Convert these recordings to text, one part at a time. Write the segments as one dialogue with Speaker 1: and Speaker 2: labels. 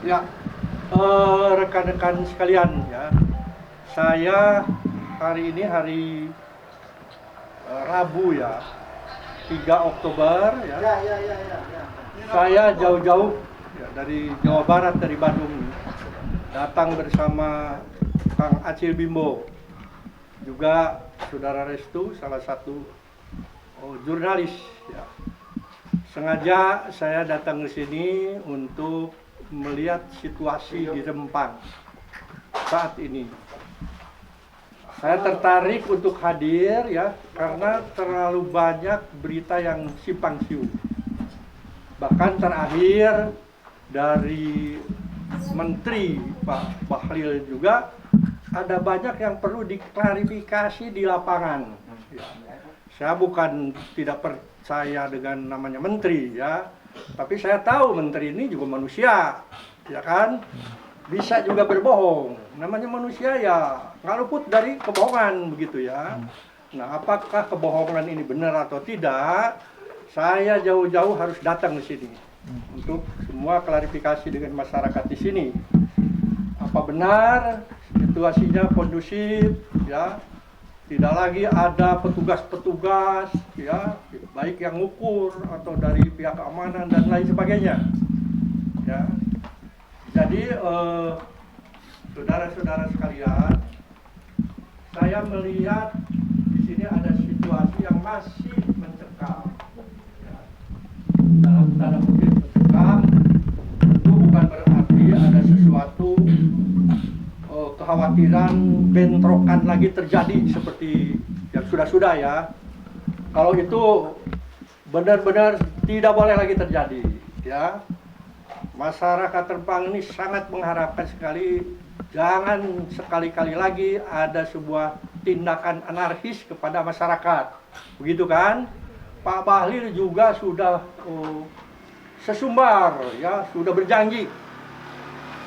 Speaker 1: Ya, rekan-rekan sekalian ya, saya hari ini hari Rabu ya, 3 Oktober ya. Saya jauh-jauh ya, dari Jawa Barat, dari Bandung, datang bersama Kang Acil Bimbo, juga Saudara Restu, salah satu jurnalis ya. Sengaja saya datang ke sini untuk melihat situasi di Rempang saat ini. Saya tertarik untuk hadir ya karena terlalu banyak berita yang simpang siur. Bahkan terakhir dari Menteri Pak Bahlil juga ada banyak yang perlu diklarifikasi di lapangan. Ya. Saya bukan tidak percaya dengan namanya menteri ya, tapi saya tahu menteri ini juga manusia, ya kan? Bisa juga berbohong. Namanya manusia ya, nggak luput dari kebohongan begitu ya. Nah, apakah kebohongan ini benar atau tidak? Saya jauh-jauh harus datang ke sini untuk semua klarifikasi dengan masyarakat di sini. Apa benar situasinya kondusif ya? Tidak lagi ada petugas-petugas ya, baik yang ngukur atau dari pihak keamanan dan lain sebagainya. Ya. Jadi saudara-saudara sekalian, saya melihat di sini ada situasi yang masih mencekam. Ya. Dalam tanda kutip mencekam, itu bukan berarti ada sesuatu kekhawatiran bentrokan lagi terjadi seperti yang sudah-sudah ya. Kalau itu benar-benar tidak boleh lagi terjadi ya. Masyarakat Rempang ini sangat mengharapkan sekali jangan sekali-kali lagi ada sebuah tindakan anarkis kepada masyarakat. Begitu kan? Pak Bahlil juga sudah sesumbar ya, sudah berjanji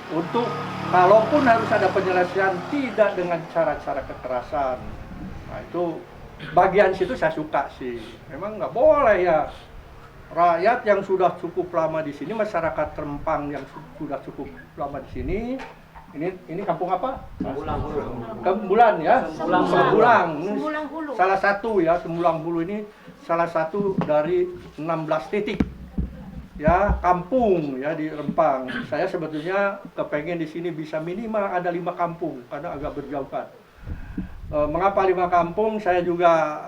Speaker 1: untuk kalaupun harus ada penyelesaian tidak dengan cara-cara kekerasan. Nah itu bagian situ saya suka sih. Memang nggak boleh ya rakyat yang sudah cukup lama di sini, masyarakat Rempang yang sudah cukup lama di sini. Ini kampung apa? Kembulan ya. Sembulang. Salah satu ya, Sembulang Hulu ini salah satu dari 16 titik ya kampung ya di Rempang. Saya sebetulnya kepengen di sini bisa minimal ada 5 kampung karena agak berjauhan. Mengapa 5 kampung? Saya juga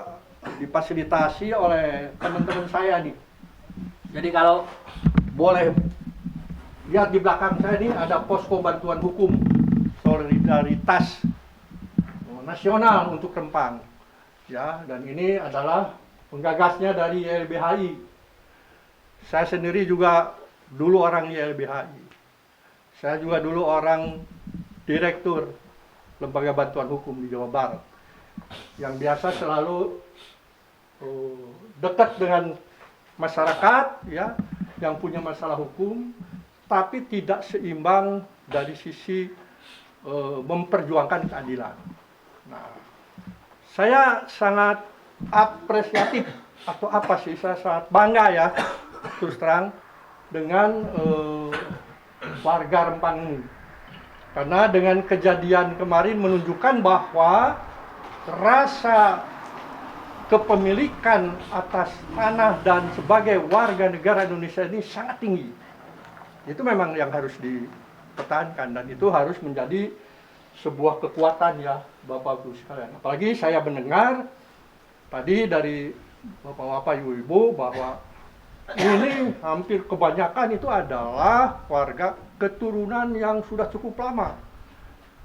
Speaker 1: difasilitasi oleh teman-teman saya nih. Jadi kalau boleh lihat di belakang saya ini ada posko bantuan hukum solidaritas nasional untuk Rempang. Ya, dan ini adalah penggagasnya dari YLBHI. Saya sendiri juga dulu orang YLBHI. Saya juga dulu orang direktur Lembaga Bantuan Hukum di Jawa Barat. Yang biasa selalu dekat dengan masyarakat ya, yang punya masalah hukum, tapi tidak seimbang dari sisi memperjuangkan keadilan. Nah, saya sangat apresiatif atau apa sih? Saya sangat bangga ya. Terus terang dengan warga Rempang ini, karena dengan kejadian kemarin menunjukkan bahwa rasa kepemilikan atas tanah dan sebagai warga negara Indonesia ini sangat tinggi. Itu memang yang harus dipertahankan dan itu harus menjadi sebuah kekuatan ya Bapak-Ibu sekalian. Apalagi saya mendengar tadi dari Bapak-Bapak Ibu-Ibu bahwa ini hampir kebanyakan itu adalah warga keturunan yang sudah cukup lama.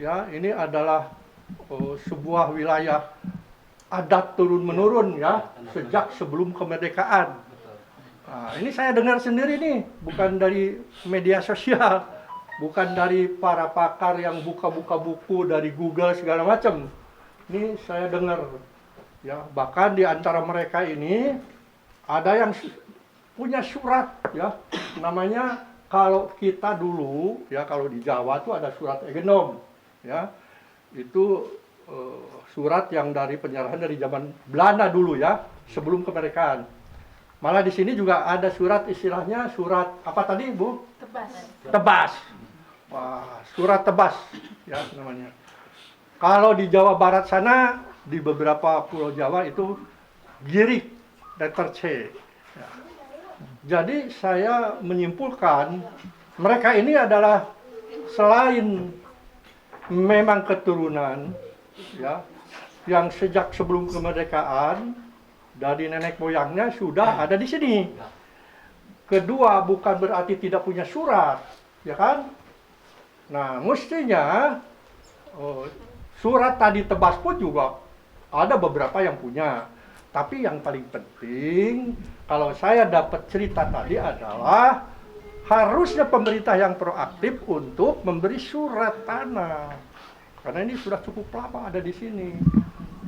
Speaker 1: Ya, ini adalah sebuah wilayah adat turun-menurun ya, sejak sebelum kemerdekaan. Nah, ini saya dengar sendiri nih, bukan dari media sosial, bukan dari para pakar yang buka-buka buku dari Google segala macam. Ini saya dengar ya, bahkan di antara mereka ini ada yang punya surat ya, namanya kalau kita dulu ya, kalau di Jawa tuh ada surat Egenom ya, itu surat yang dari penyerahan dari zaman Belanda dulu ya, sebelum kemerdekaan. Malah di sini juga ada surat, istilahnya surat apa tadi Bu?
Speaker 2: Tebas.
Speaker 1: Tebas. surat tebas ya namanya. Kalau di Jawa Barat sana, di beberapa pulau Jawa itu girik, letter C. Ya. Jadi saya menyimpulkan mereka ini adalah selain memang keturunan ya yang sejak sebelum kemerdekaan dari nenek moyangnya sudah ada di sini. Kedua, bukan berarti tidak punya surat, ya kan? Nah, mestinya surat tadi tebas pun juga ada beberapa yang punya. Tapi yang paling penting, kalau saya dapat cerita tadi adalah harusnya pemerintah yang proaktif untuk memberi surat tanah. Karena ini sudah cukup lama ada di sini.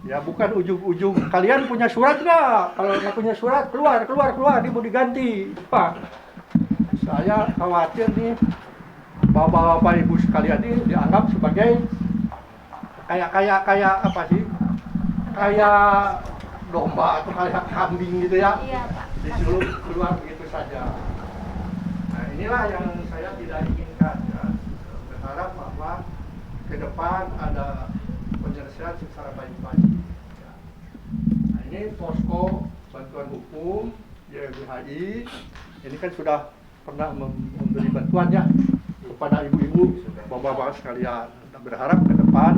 Speaker 1: Ya bukan ujung-ujung, kalian punya surat nggak? Kalau nggak punya surat, keluar, ini mau diganti. Pak, saya khawatir nih, bapak-bapak ibu sekalian ini dianggap sebagai kayak apa sih? Kayak domba atau kayak kambing gitu ya.
Speaker 2: Iya, Pak.
Speaker 1: Disuruh keluar begitu saja. Nah inilah yang saya tidak inginkan ya. Berharap bahwa ke depan ada penyelesaian secara baik-baik. Ya. Nah ini posko bantuan hukum YLBHI. Ini kan sudah pernah memberi bantuan ya kepada ibu-ibu, bapak-bapak sekalian. Kita berharap ke depan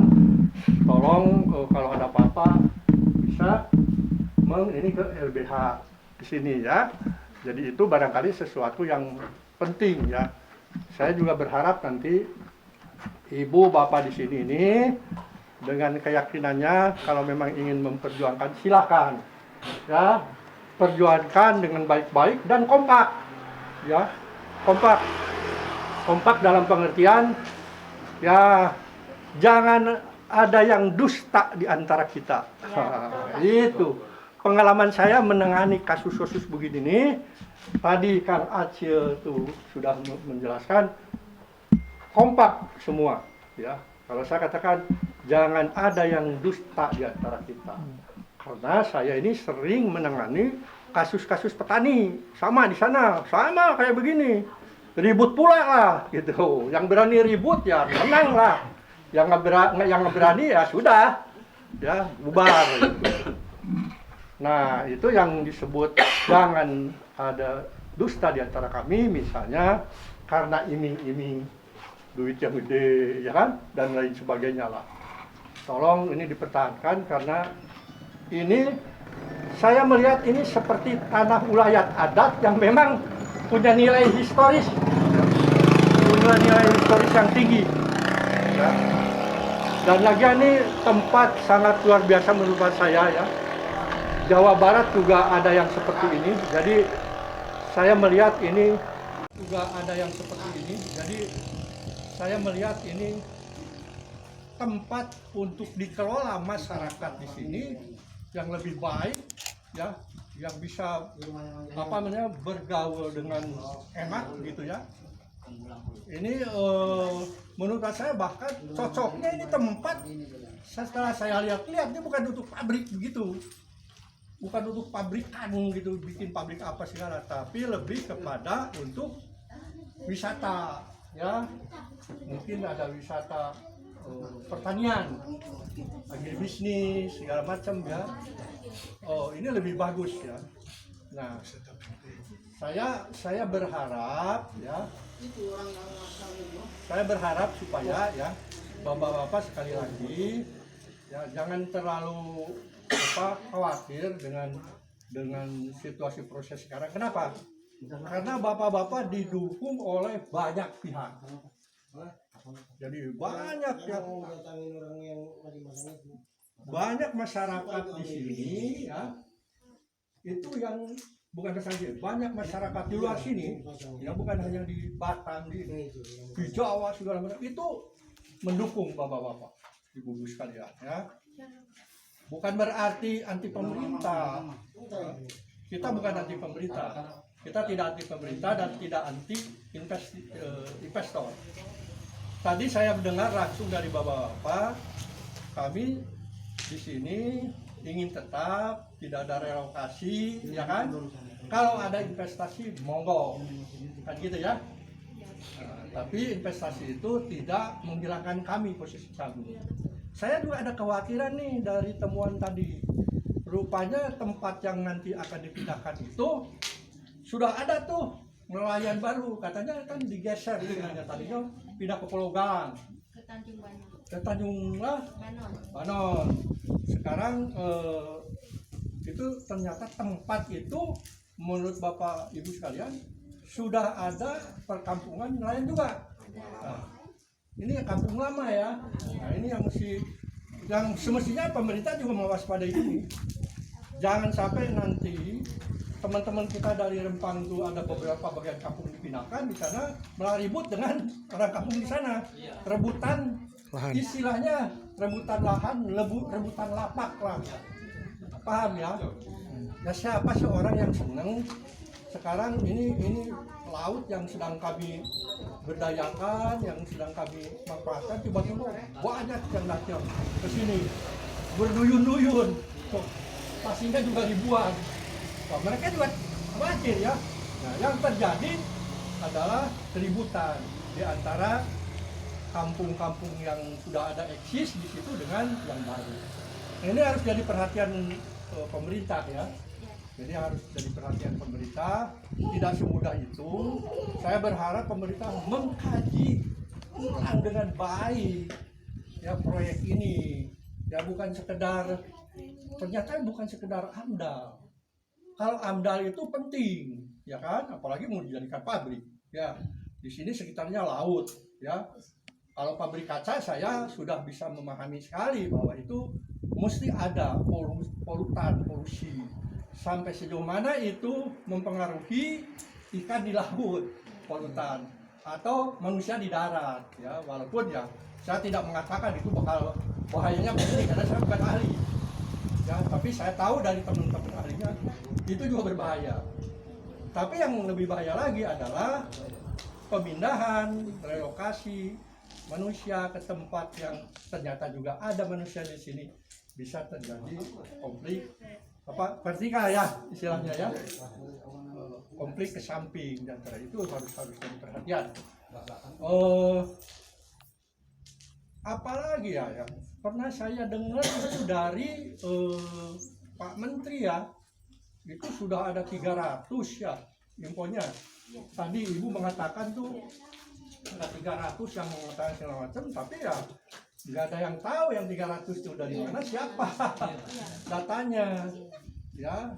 Speaker 1: tolong kalau ada apa-apa bisa ini ke LBH di sini ya. Jadi itu barangkali sesuatu yang penting ya. Saya juga berharap nanti ibu bapak di sini ini dengan keyakinannya kalau memang ingin memperjuangkan silakan ya, perjuangkan dengan baik-baik dan kompak ya, kompak dalam pengertian ya jangan ada yang dusta di antara kita ya. Itu pengalaman saya menangani kasus-kasus begini nih, tadi Kang Acil tuh sudah menjelaskan kompak semua ya. Kalau saya katakan jangan ada yang dusta di antara kita. Karena saya ini sering menangani kasus-kasus petani sama di sana, sama kayak begini. Ribut pula lah gitu. Yang berani ribut ya menang lah. Yang nggak berani ya sudah ya bubar gitu. Nah, itu yang disebut jangan ada dusta di antara kami, misalnya karena iming-iming duit yang gede, ya kan, dan lain sebagainya lah. Tolong ini dipertahankan karena ini saya melihat ini seperti tanah ulayat adat yang memang punya nilai historis, yang tinggi. Ya. Dan lagi ini tempat sangat luar biasa menurut saya ya. Jawa Barat juga ada yang seperti ini, jadi saya melihat ini juga ada yang seperti ini, jadi saya melihat ini tempat untuk dikelola masyarakat di sini yang lebih baik, ya, yang bisa apa namanya bergaul dengan enak gitu ya. Ini menurut saya bahkan cocoknya ini tempat setelah saya lihat-lihat ini bukan untuk pabrik begitu. Bukan untuk pabrikan gitu, bikin pabrik apa segala, tapi lebih kepada untuk wisata ya. Mungkin ada wisata pertanian, agribisnis segala macam ya. Oh, ini lebih bagus ya. Nah, saya berharap ya. Saya berharap supaya ya bapak-bapak sekali lagi ya jangan terlalu khawatir dengan situasi proses sekarang. Kenapa? Karena bapak-bapak didukung oleh banyak pihak. Jadi banyak masyarakat di sini ya. Itu yang bukan saja banyak masyarakat di luar sini, yang bukan hanya di Batam, di Jawa segala macam itu mendukung bapak-bapak, ibu-ibu sekalian ya. Bukan berarti anti pemerintah. Kita bukan anti pemerintah. Kita tidak anti pemerintah dan tidak anti investor. Tadi saya mendengar langsung dari bapak-bapak, kami di sini ingin tetap tidak ada relokasi, ya kan? Kalau ada investasi, monggo, kan gitu ya. Tapi investasi itu tidak menghilangkan kami, posisi kami. Saya juga ada kekhawatiran nih dari temuan tadi. Rupanya tempat yang nanti akan dipindahkan itu sudah ada tuh nelayan baru. Katanya kan digeser pindahnya tadinya pindah ke Pulau Gang. Ke Tanjung Banon. Sekarang itu ternyata tempat itu menurut Bapak Ibu sekalian sudah ada perkampungan nelayan juga. Nah, ini kampung lama ya. Nah, ini yang semestinya pemerintah juga mewaspadai ini. Jangan sampai nanti teman-teman kita dari Rempang itu ada beberapa bagian kampung dipindahkan di sana malah ribut dengan orang kampung di sana, rebutan lahan. Istilahnya rebutan lahan, rebutan lapak lah. Paham ya? Ya siapa sih orang yang senang sekarang ini laut yang sedang kami berdayakan, yang sedang kami manfaatkan, tiba-tiba banyak yang datang ke sini berduyun-duyun, pastinya juga ribuan. Nah, mereka juga khawatir ya. Nah, yang terjadi adalah keributan di antara kampung-kampung yang sudah ada eksis di situ dengan yang baru. Nah, ini harus jadi perhatian pemerintah ya. Jadi harus jadi perhatian pemerintah. Tidak semudah itu. Saya berharap pemerintah mengkaji ulang dengan baik ya proyek ini. Ya bukan sekedar, ternyata bukan sekedar AMDAL. Kalau AMDAL itu penting, ya kan? Apalagi mau dijadikan pabrik. Ya, di sini sekitarnya laut, ya. Kalau pabrik kaca saya sudah bisa memahami sekali bahwa itu mesti ada polusi. Sampai sejauh mana itu mempengaruhi ikan di laut, polutan, atau manusia di darat, ya. Walaupun ya saya tidak mengatakan itu bakal bahayanya begini karena saya bukan ahli. Ya, tapi saya tahu dari teman-teman ahlinya itu juga berbahaya. Tapi yang lebih bahaya lagi adalah pemindahan, relokasi manusia ke tempat yang ternyata juga ada manusia di sini, bisa terjadi konflik vertikal ya istilahnya ya, konflik ke samping dan itu harus jadi perhatian. Apalagi ya pernah saya dengar itu dari Pak Menteri ya, itu sudah ada 300 ya infonya. Tadi Ibu mengatakan tuh ada 300 yang mengatakan segala macam, tapi ya nggak ada yang tahu yang 300 itu dari mana, siapa datanya ya.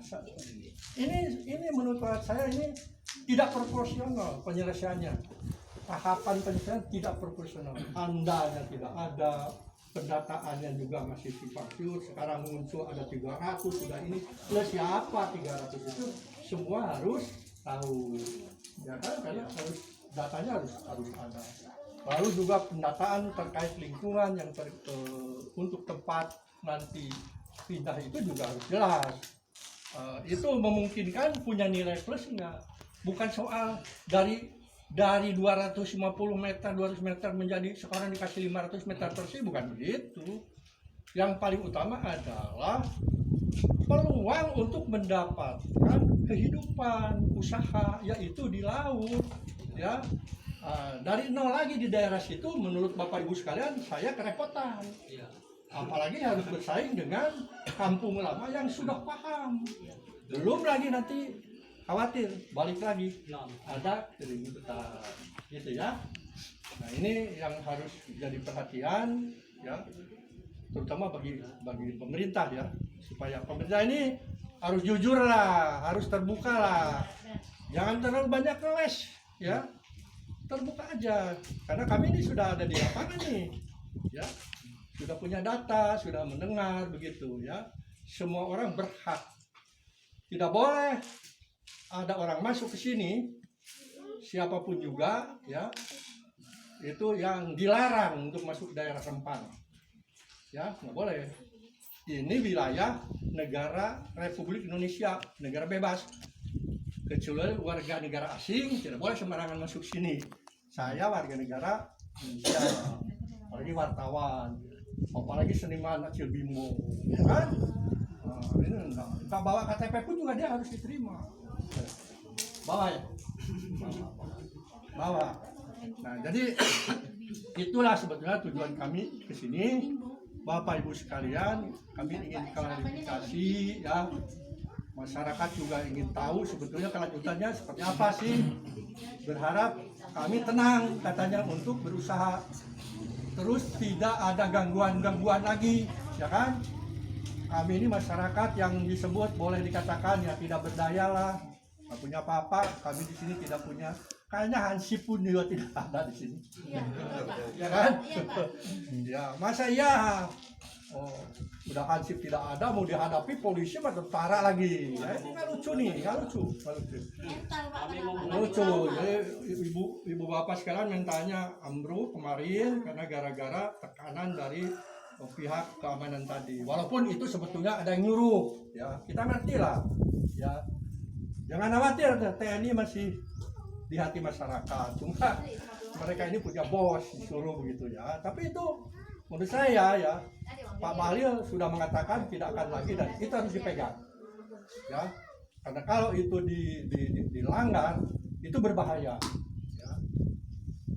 Speaker 1: Ini menurut saya ini tidak proporsional penyelesaiannya. Tahapan penyelesaian tidak proporsional, andalnya tidak ada, pendataannya juga masih simpang siur. Sekarang muncul ada 300 sudah ini, plus siapa 300 itu semua harus tahu ya kan, karena harus datanya harus ada. Lalu juga pendataan terkait lingkungan yang untuk tempat nanti pindah itu juga harus jelas. Itu memungkinkan punya nilai plus enggak, bukan soal dari 250 meter, 200 meter menjadi sekarang dikasih 500 meter bersih, bukan begitu. Yang paling utama adalah peluang untuk mendapatkan kehidupan usaha, yaitu di laut ya. Dari nol lagi di daerah situ, menurut Bapak Ibu sekalian, saya kerepotan. Apalagi harus bersaing dengan kampung lama yang sudah paham. Belum lagi nanti khawatir balik lagi ada keributan gitu ya. Nah, ini yang harus jadi perhatian ya, terutama bagi pemerintah ya, supaya pemerintah ini harus jujur lah, harus terbuka lah, jangan terlalu banyak ngeles ya, terbuka aja, karena kami ini sudah ada di lapangan nih ya, sudah punya data, sudah mendengar begitu ya. Semua orang berhak, tidak boleh ada orang masuk ke sini, siapapun juga ya, itu yang dilarang untuk masuk daerah Rempang ya, nggak boleh. Ini wilayah negara Republik Indonesia, negara bebas, kecuali warga negara asing tidak boleh sembarangan masuk sini. Saya warga negara Indonesia, apalagi wartawan, apalagi seniman Acil Bimo ya kan. Ini enggak bawa KTP pun juga dia harus diterima. Bawa ya, bawa Nah, jadi itulah sebetulnya tujuan kami ke sini. Bapak Ibu sekalian, kami ingin klarifikasi ya. Masyarakat juga ingin tahu sebetulnya kelanjutannya seperti apa sih. Berharap kami tenang katanya untuk berusaha terus tidak ada gangguan-gangguan lagi, ya kan? Kami ini masyarakat yang disebut boleh dikatakan ya tidak berdaya lah, nggak punya apa-apa. Kami di sini tidak punya, kayaknya Hansip pun juga tidak ada di sini, ya kan? Ya masa iya? Oh, udah Hansip tidak ada mau dihadapi polisi mah tentara lagi. Ya, ini nggak lucu nih, nggak lucu. Lucu. Jadi ibu bapak sekarang mintanya ambruk kemarin karena gara-gara tekanan dari pihak keamanan tadi. Walaupun itu sebetulnya ada yang nyuruh, ya kita ngerti lah. Ya jangan khawatir, TNI masih di hati masyarakat. Cuma mereka ini punya bos disuruh begitu ya. Tapi itu menurut saya ya, Pak Bahlil sudah mengatakan tidak akan lagi dan itu harus dipegang. Ya, karena kalau itu dilanggar itu berbahaya. Ya.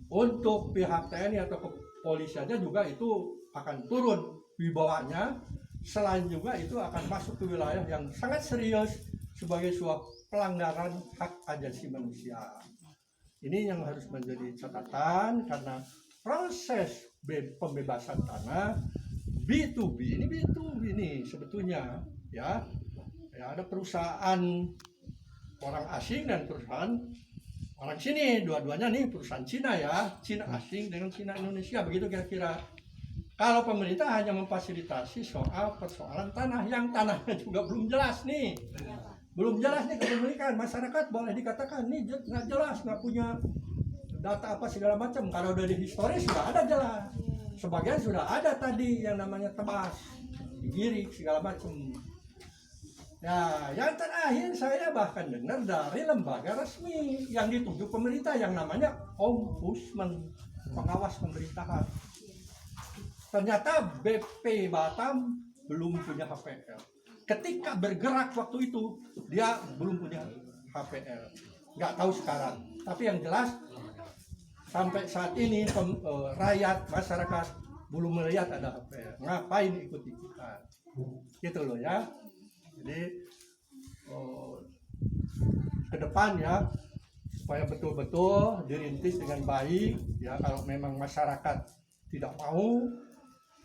Speaker 1: Untuk pihak TNI atau kepolisiannya juga itu akan turun wibawanya. Selain juga itu akan masuk ke wilayah yang sangat serius sebagai sebuah pelanggaran hak asasi manusia. Ini yang harus menjadi catatan karena proses pembebasan tanah B2B ini sebetulnya ya ada perusahaan orang asing dan perusahaan orang sini, dua-duanya nih perusahaan Cina ya, Cina asing dengan Cina Indonesia begitu kira-kira. Kalau pemerintah hanya memfasilitasi soal persoalan tanah yang tanahnya juga belum jelas nih. Belum jelas nih kepemilikan, masyarakat boleh dikatakan nih nggak jelas, nggak punya data apa segala macam. Kalau dari historis sudah ada jelas. Sebagian sudah ada tadi yang namanya tebas, digirik segala macam. Ya, yang terakhir saya bahkan dengar dari lembaga resmi yang ditunjuk pemerintah yang namanya Ombudsman, pengawas pemerintahan. Ternyata BP Batam belum punya HPL. Ketika bergerak waktu itu dia belum punya HPL. Nggak tahu sekarang. Tapi yang jelas sampai saat ini rakyat masyarakat belum melihat ada HPL. Ngapain ikut-ikutan? Gitu loh ya. Jadi ke depan ya supaya betul-betul dirintis dengan baik ya. Kalau memang masyarakat tidak mau,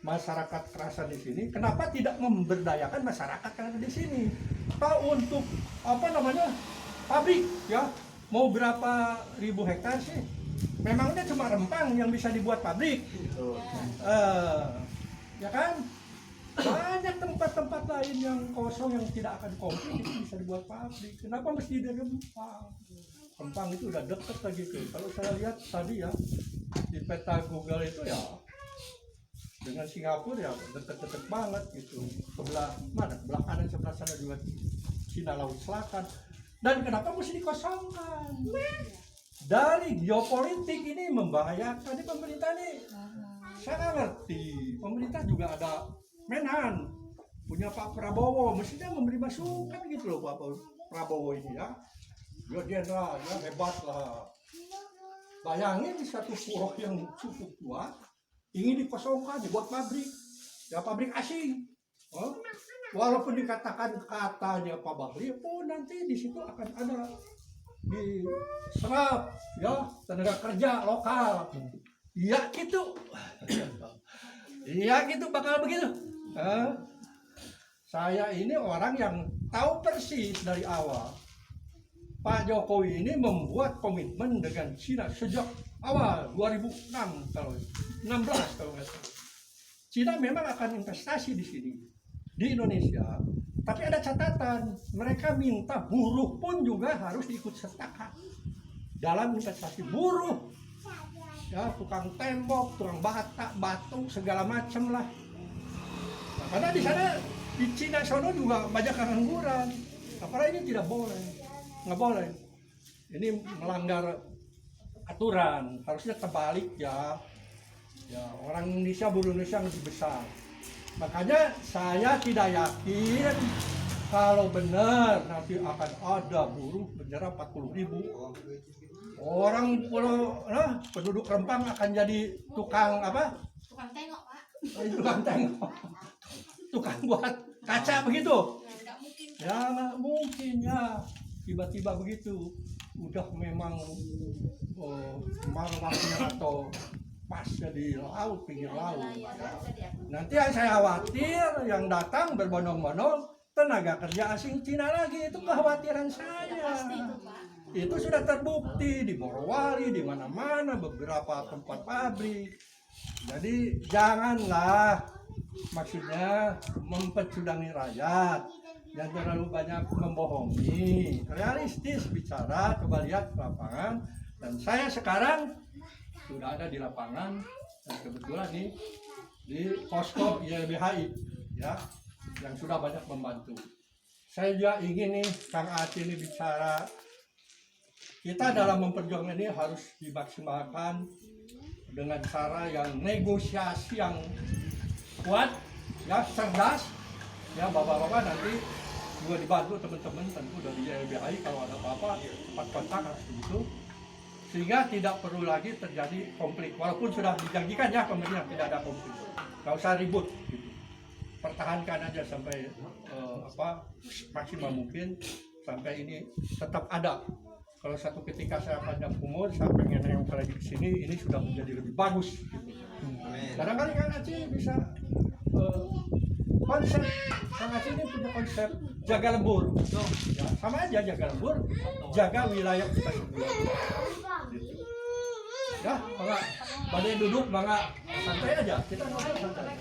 Speaker 1: masyarakat kerasa di sini, kenapa tidak memberdayakan masyarakat yang ada di sini? Atau untuk apa namanya pabrik ya, mau berapa ribu hektar sih? Memangnya cuma Rempang yang bisa dibuat pabrik? Ya kan? Banyak tempat-tempat lain yang kosong yang tidak akan komplit itu bisa dibuat pabrik. Kenapa mesti di Rempang? Rempang itu udah deket lagi tuh. Kalau saya lihat tadi ya di peta Google itu ya dengan Singapura ya deket-deket banget gitu. Sebelah mana? Sebelah kanan sebelah sana juga Cina Laut Selatan. Dan kenapa mesti dikosongkan? Dari geopolitik ini membahayakan di pemerintah nih. Saya nggak ngerti. Pemerintah juga ada Menhan, punya Pak Prabowo, mestinya memberi masukan gitu loh Pak Prabowo ini ya. Dia jenderal, ya hebat lah. Bayangin di satu pulau yang cukup kuat ingin dikosongkan, dibuat pabrik, ya pabrik asing. Walaupun dikatakan katanya Pak Bahlil, nanti di situ akan ada diserap ya tenaga kerja lokal. Iya gitu, iya gitu bakal begitu. Saya ini orang yang tahu persis dari awal. Pak Jokowi ini membuat komitmen dengan Cina sejak awal 2006 kalau 16 kalau nggak salah. Cina memang akan investasi di sini di Indonesia, tapi ada catatan, mereka minta buruh pun juga harus diikut sertakan dalam investasi. Buruh, ya tukang tembok, tukang batu segala macam lah. Nah, karena di sana di Cina sono juga banyak pengangguran, apalagi ini tidak boleh, nggak boleh. Ini melanggar aturan, harusnya terbalik ya. Ya orang Indonesia, buruh Indonesia lebih besar. Makanya saya tidak yakin kalau benar nanti akan ada buruh bendera 40.000. Orang penduduk Rempang akan jadi tukang apa?
Speaker 2: Tukang tengok, Pak.
Speaker 1: Tukang tengok, tukang buat kaca begitu.
Speaker 2: Nggak mungkin.
Speaker 1: Ya nggak mungkin ya, tiba-tiba begitu. Udah memang marwahnya atau pasnya di laut, pinggir laut. Nanti yang saya khawatir yang datang berbondong-bondong tenaga kerja asing Cina lagi, itu kekhawatiran saya.
Speaker 2: Pasti itu, Pak.
Speaker 1: Itu sudah terbukti di Morowali, di mana-mana, beberapa tempat pabrik. Jadi janganlah, maksudnya mempecudangi rakyat, jangan terlalu banyak membohongi, realistis bicara, coba lihat lapangan. Dan saya sekarang sudah ada di lapangan dan kebetulan nih di posko YLBHI ya, yang sudah banyak membantu. Saya juga ingin nih Kang Aceh ini bicara, kita dalam memperjuangkan ini harus dimaksimalkan dengan cara yang negosiasi yang kuat, ya cerdas, ya bapak-bapak nanti juga dibantu teman-teman tentu dari YLBHI kalau ada apa-apa cepat kontak harus begitu, sehingga tidak perlu lagi terjadi konflik. Walaupun sudah dijanjikan ya pemerintah tidak ada konflik, nggak usah ribut, gitu. Pertahankan aja sampai maksimal mungkin sampai ini tetap ada. Kalau satu ketika saya panjang umur, saya pengen yang lagi di sini, ini sudah menjadi lebih bagus. Gitu. Kadang-kadang Kang Aceh bisa konsep, Kang Aceh ini punya konsep jaga lembur. Ya, sama aja jaga lembur, jaga wilayah kita sendiri. Gitu. Ya, mangga, badai duduk, mangga santai aja, kita ngobrol santai.